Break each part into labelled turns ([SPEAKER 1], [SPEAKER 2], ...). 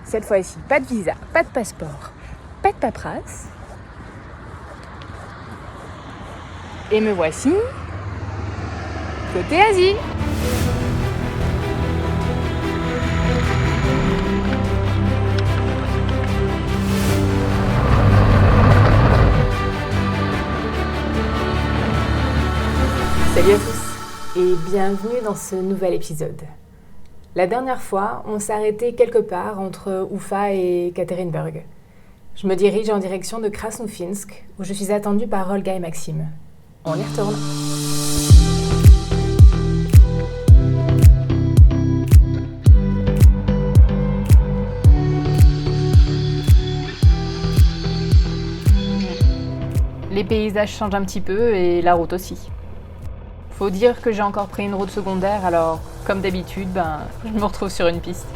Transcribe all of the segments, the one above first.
[SPEAKER 1] Cette fois-ci, pas de visa, pas de passeport, pas de paperasse. Et me voici côté Asie. Salut à tous et bienvenue dans ce nouvel épisode. La dernière fois, on s'est arrêté quelque part entre Ufa et Ekaterinburg. Je me dirige en direction de Krasnofinsk, où je suis attendue par Olga et Maxime. On y retourne. Les paysages changent un petit peu et la route aussi. Faut dire que j'ai encore pris une route secondaire, alors comme d'habitude, je me retrouve sur une piste.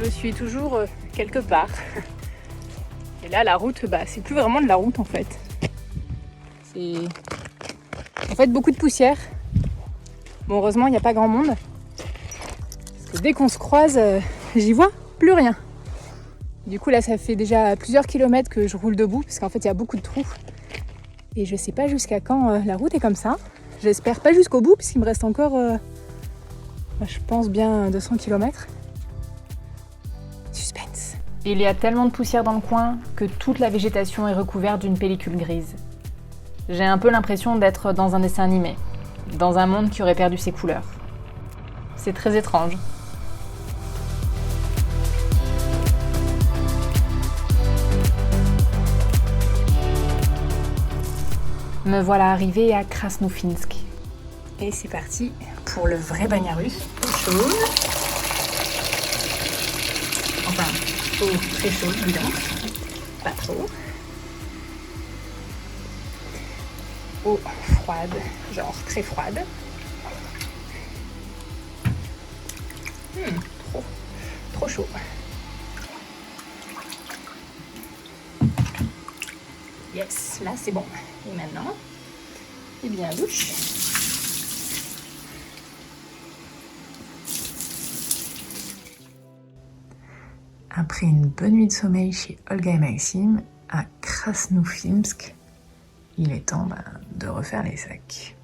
[SPEAKER 1] Je suis toujours quelque part. Et là, la route, c'est plus vraiment de la route en fait. C'est en fait beaucoup de poussière. Bon, heureusement, il n'y a pas grand monde. Parce que dès qu'on se croise, j'y vois plus rien. Du coup, là, ça fait déjà plusieurs kilomètres que je roule debout, parce qu'en fait, il y a beaucoup de trous. Et je sais pas jusqu'à quand la route est comme ça. J'espère pas jusqu'au bout, puisqu'il me reste encore, je pense, bien 200 km. Suspense. Il y a tellement de poussière dans le coin que toute la végétation est recouverte d'une pellicule grise. J'ai un peu l'impression d'être dans un dessin animé, dans un monde qui aurait perdu ses couleurs. C'est très étrange. Me voilà arrivée à Krasnofinsk. Et c'est parti pour le vrai bagnat russe. Eau chaude. Enfin, eau très chaude, évidemment. Pas trop. Eau froide, genre très froide. Trop chaud. Yes, là c'est bon. Et maintenant, bien douche. Après une bonne nuit de sommeil chez Olga et Maxime, à Krasnofinsk, il est temps de refaire les sacs.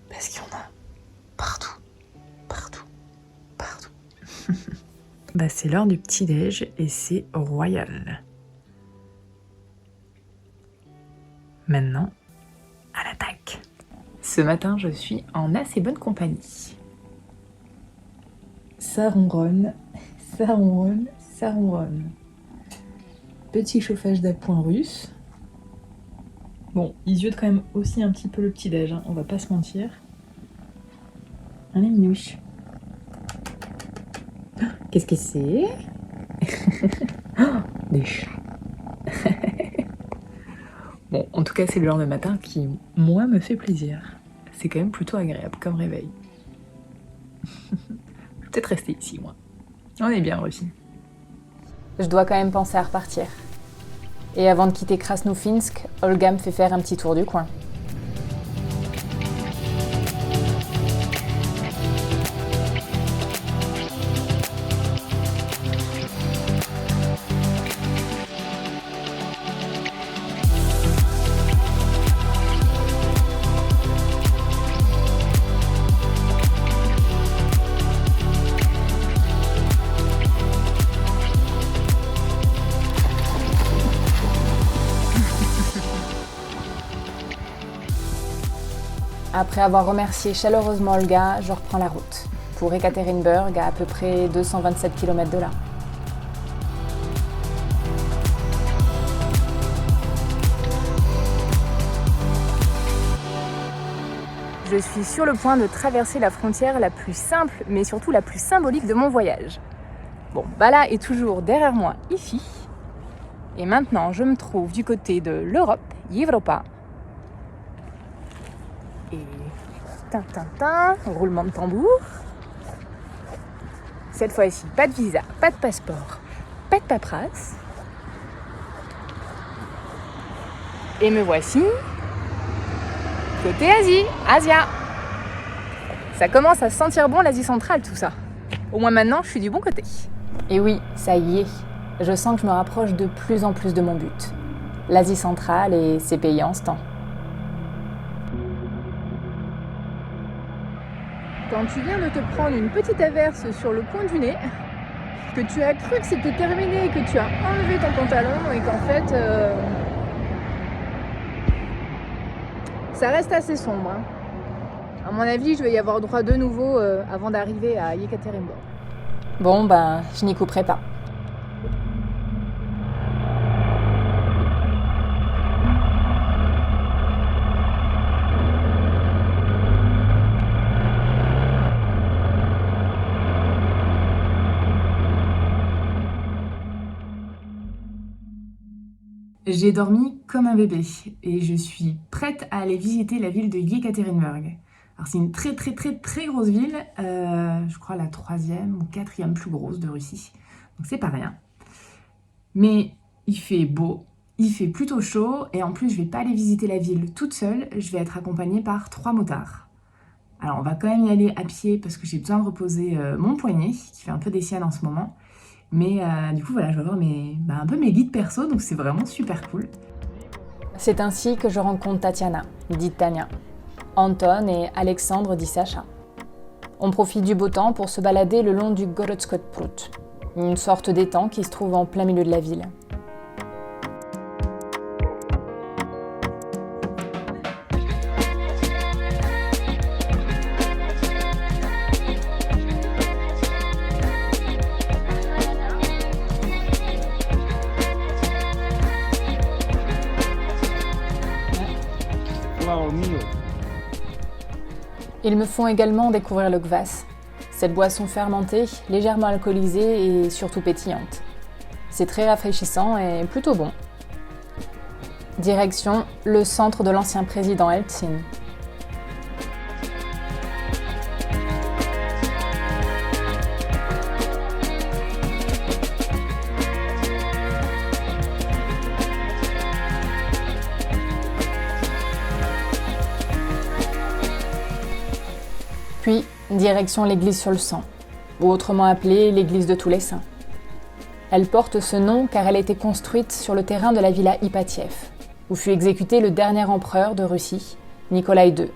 [SPEAKER 1] Parce qu'il y en a partout. C'est l'heure du petit-déj et c'est royal. Maintenant, à l'attaque. Ce matin, je suis en assez bonne compagnie. Ça ronronne. Petit chauffage d'appoint russe. Bon, ils ziotent quand même aussi un petit peu le petit-déj, on va pas se mentir. Allez, minouche. Qu'est-ce que c'est? Des chats. Bon, en tout cas, c'est le genre de matin qui, moi, me fait plaisir. C'est quand même plutôt agréable comme réveil. Je vais peut-être rester ici, moi. On est bien reçus. Je dois quand même penser à repartir. Et avant de quitter Krasnofinsk, Olga me fait faire un petit tour du coin. Après avoir remercié chaleureusement Olga, je reprends la route pour Ekaterinburg, à peu près 227 km de là. Je suis sur le point de traverser la frontière la plus simple, mais surtout la plus symbolique de mon voyage. Bon, Bala est toujours derrière moi, ici. Et maintenant, je me trouve du côté de l'Europe, Europa. Et roulement de tambour. Cette fois-ci, pas de visa, pas de passeport, pas de paperasse. Et me voici côté Asie, Asia. Ça commence à sentir bon l'Asie centrale tout ça. Au moins maintenant, je suis du bon côté.
[SPEAKER 2] Et oui, ça y est. Je sens que je me rapproche de plus en plus de mon but. L'Asie centrale et ses pays en ce temps.
[SPEAKER 1] Quand tu viens de te prendre une petite averse sur le coin du nez, que tu as cru que c'était terminé, que tu as enlevé ton pantalon et qu'en fait, ça reste assez sombre. Hein. À mon avis, je vais y avoir droit de nouveau avant d'arriver à Yekaterinburg.
[SPEAKER 2] Bon, ben, je n'y couperai pas.
[SPEAKER 3] J'ai dormi comme un bébé et je suis prête à aller visiter la ville de Yekaterinburg. Alors c'est une très grosse ville, je crois la 3e ou 4e plus grosse de Russie, donc c'est pas rien. Mais il fait beau, il fait plutôt chaud et en plus je vais pas aller visiter la ville toute seule, je vais être accompagnée par 3 motards. Alors on va quand même y aller à pied parce que j'ai besoin de reposer mon poignet qui fait un peu des siennes en ce moment. Mais du coup voilà, je vais avoir un peu mes guides perso, donc c'est vraiment super cool.
[SPEAKER 2] C'est ainsi que je rencontre Tatiana, dite Tania, Anton et Alexandre, dit Sacha. On profite du beau temps pour se balader le long du Gorodskoye Prut, une sorte d'étang qui se trouve en plein milieu de la ville. Ils me font également découvrir le kvass, cette boisson fermentée, légèrement alcoolisée et surtout pétillante. C'est très rafraîchissant et plutôt bon. Direction le centre de l'ancien président Eltsine. Puis, direction l'église sur le sang, ou autrement appelée l'église de tous les saints. Elle porte ce nom car elle a été construite sur le terrain de la villa Ipatiev, où fut exécuté le dernier empereur de Russie, Nicolas II,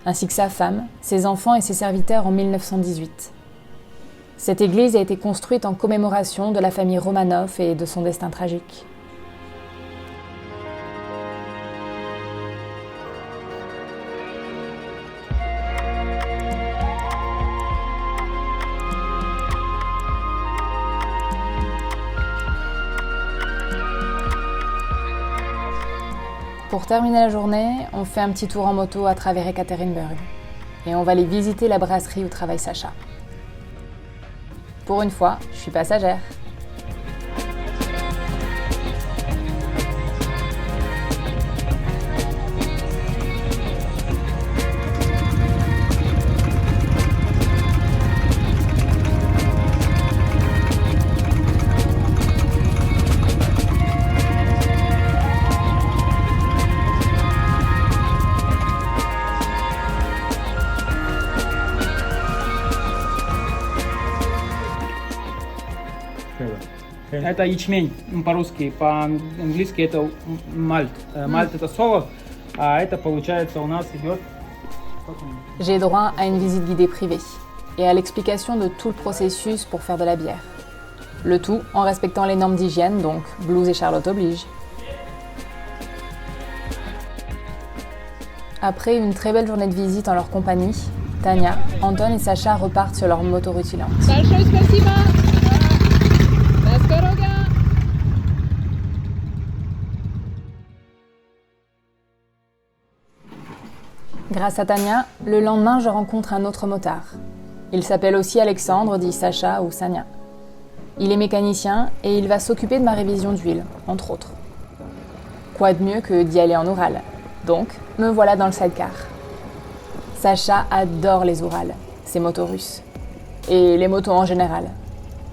[SPEAKER 2] ainsi que sa femme, ses enfants et ses serviteurs en 1918. Cette église a été construite en commémoration de la famille Romanov et de son destin tragique. Pour terminer la journée, on fait un petit tour en moto à travers Ekaterinburg. Et on va aller visiter la brasserie où travaille Sacha. Pour une fois, je suis passagère.
[SPEAKER 4] Это ячмень по-русски, по-английски это мальт. Мальт это солод, а это получается у нас идет...
[SPEAKER 2] J'ai droit à une visite guidée privée et à l'explication de tout le processus pour faire de la bière. Le tout en respectant les normes d'hygiène, donc blouse et Charlotte oblige. Après une très belle journée de visite en leur compagnie, Tania, Anton et Sacha repartent sur leur moto rutilante. Grâce à Tania, le lendemain, je rencontre un autre motard. Il s'appelle aussi Alexandre, dit Sacha ou Sania. Il est mécanicien et il va s'occuper de ma révision d'huile, entre autres. Quoi de mieux que d'y aller en Oural? Donc, me voilà dans le sidecar. Sacha adore les Oural, ces motos russes. Et les motos en général.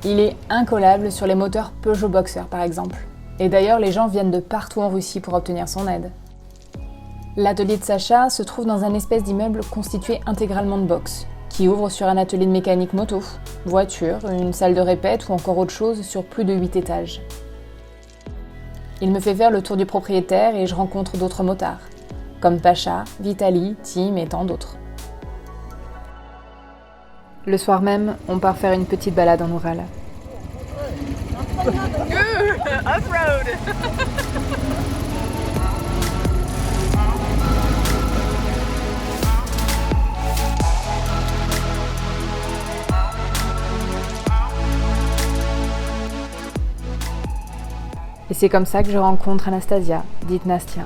[SPEAKER 2] Il est incollable sur les moteurs Peugeot Boxer, par exemple. Et d'ailleurs, les gens viennent de partout en Russie pour obtenir son aide. L'atelier de Sacha se trouve dans un espèce d'immeuble constitué intégralement de box, qui ouvre sur un atelier de mécanique moto, voiture, une salle de répète ou encore autre chose sur plus de 8 étages. Il me fait faire le tour du propriétaire et je rencontre d'autres motards, comme Pacha, Vitali, Tim et tant d'autres. Le soir même, on part faire une petite balade en Oural.
[SPEAKER 1] Off-road.
[SPEAKER 2] Et c'est comme ça que je rencontre Anastasia, dite Nastia.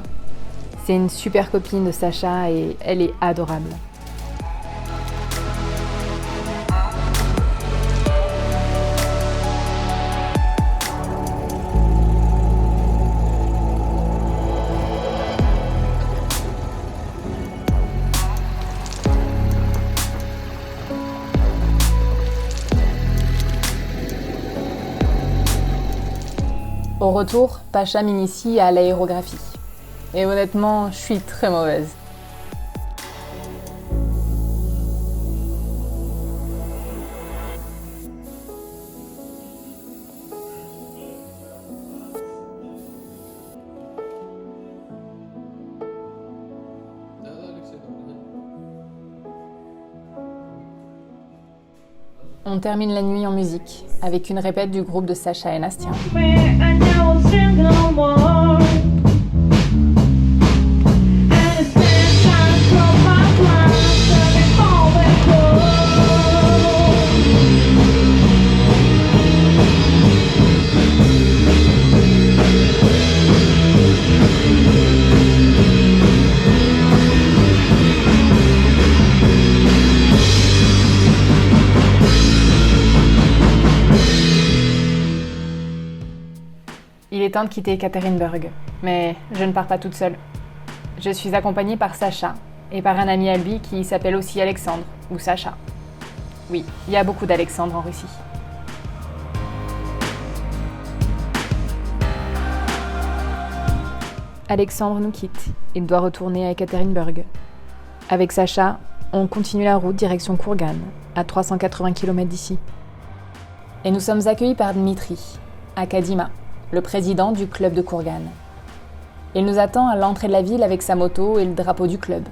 [SPEAKER 2] C'est une super copine de Sacha et elle est adorable. Au retour, Pacha m'initie à l'aérographie. Et honnêtement, je suis très mauvaise. On termine la nuit en musique, avec une répète du groupe de Sacha et Nastia. Il est temps de quitter Ekaterinburg, mais je ne pars pas toute seule. Je suis accompagnée par Sacha et par un ami à lui qui s'appelle aussi Alexandre, ou Sacha. Oui, il y a beaucoup d'Alexandre en Russie. Alexandre nous quitte, il doit retourner à Ekaterinburg. Avec Sacha, on continue la route direction Kourgan, à 380 km d'ici. Et nous sommes accueillis par Dmitri, à Kadima, le président du club de Kourgan. Il nous attend à l'entrée de la ville avec sa moto et le drapeau du club.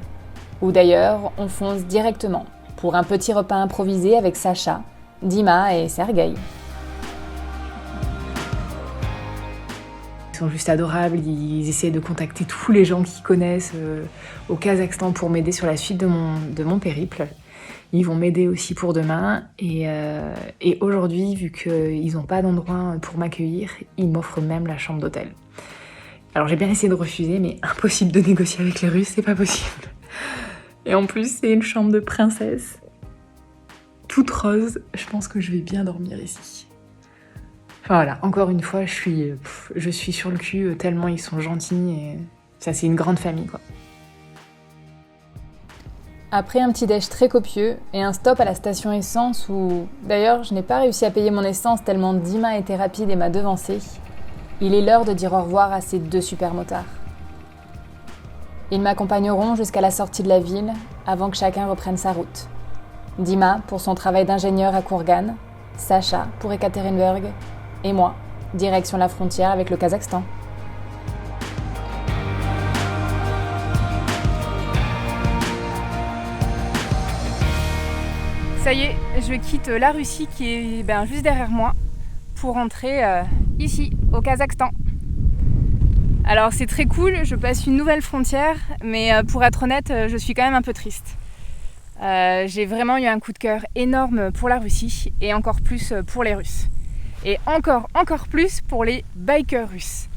[SPEAKER 2] Où d'ailleurs, on fonce directement pour un petit repas improvisé avec Sacha, Dima et Sergueï.
[SPEAKER 3] Ils sont juste adorables, ils essaient de contacter tous les gens qu'ils connaissent au Kazakhstan pour m'aider sur la suite de mon périple. Ils vont m'aider aussi pour demain et aujourd'hui, vu qu'ils n'ont pas d'endroit pour m'accueillir, ils m'offrent même la chambre d'hôtel. Alors j'ai bien essayé de refuser, mais impossible de négocier avec les Russes, c'est pas possible. Et en plus, c'est une chambre de princesse, toute rose. Je pense que je vais bien dormir ici. Enfin voilà, encore une fois, je suis sur le cul tellement ils sont gentils et ça, c'est une grande famille, quoi.
[SPEAKER 2] Après un petit déj très copieux et un stop à la station essence où, d'ailleurs, je n'ai pas réussi à payer mon essence tellement Dima était rapide et m'a devancé, il est l'heure de dire au revoir à ces deux super motards. Ils m'accompagneront jusqu'à la sortie de la ville avant que chacun reprenne sa route. Dima pour son travail d'ingénieur à Kourgan, Sacha pour Ekaterinburg et moi, direction la frontière avec le Kazakhstan.
[SPEAKER 1] Ça y est, je quitte la Russie qui est juste derrière moi pour rentrer ici, au Kazakhstan. Alors c'est très cool, je passe une nouvelle frontière, mais pour être honnête, je suis quand même un peu triste. J'ai vraiment eu un coup de cœur énorme pour la Russie et encore plus pour les Russes. Et encore plus pour les bikers russes.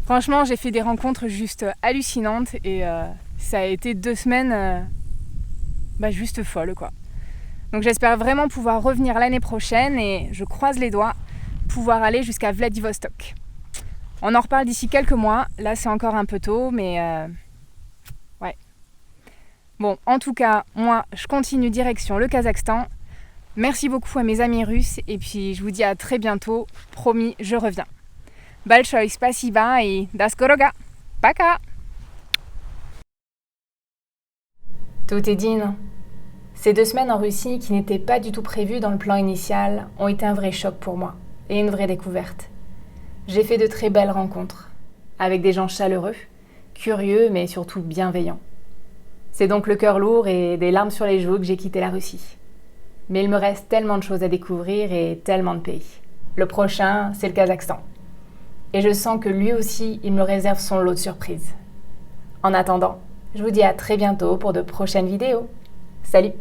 [SPEAKER 1] Franchement, j'ai fait des rencontres juste hallucinantes et ça a été 2 semaines juste folles, quoi. Donc j'espère vraiment pouvoir revenir l'année prochaine et je croise les doigts, pouvoir aller jusqu'à Vladivostok. On en reparle d'ici quelques mois, là c'est encore un peu tôt, mais ouais. Bon, en tout cas, moi je continue direction le Kazakhstan. Merci beaucoup à mes amis russes et puis je vous dis à très bientôt, promis, je reviens. Большое спасибо et до скорого. Пока.
[SPEAKER 2] Tout est dit, non ? Ces 2 semaines en Russie, qui n'étaient pas du tout prévues dans le plan initial, ont été un vrai choc pour moi et une vraie découverte. J'ai fait de très belles rencontres, avec des gens chaleureux, curieux mais surtout bienveillants. C'est donc le cœur lourd et des larmes sur les joues que j'ai quitté la Russie. Mais il me reste tellement de choses à découvrir et tellement de pays. Le prochain, c'est le Kazakhstan. Et je sens que lui aussi, il me réserve son lot de surprises. En attendant, je vous dis à très bientôt pour de prochaines vidéos. Salut!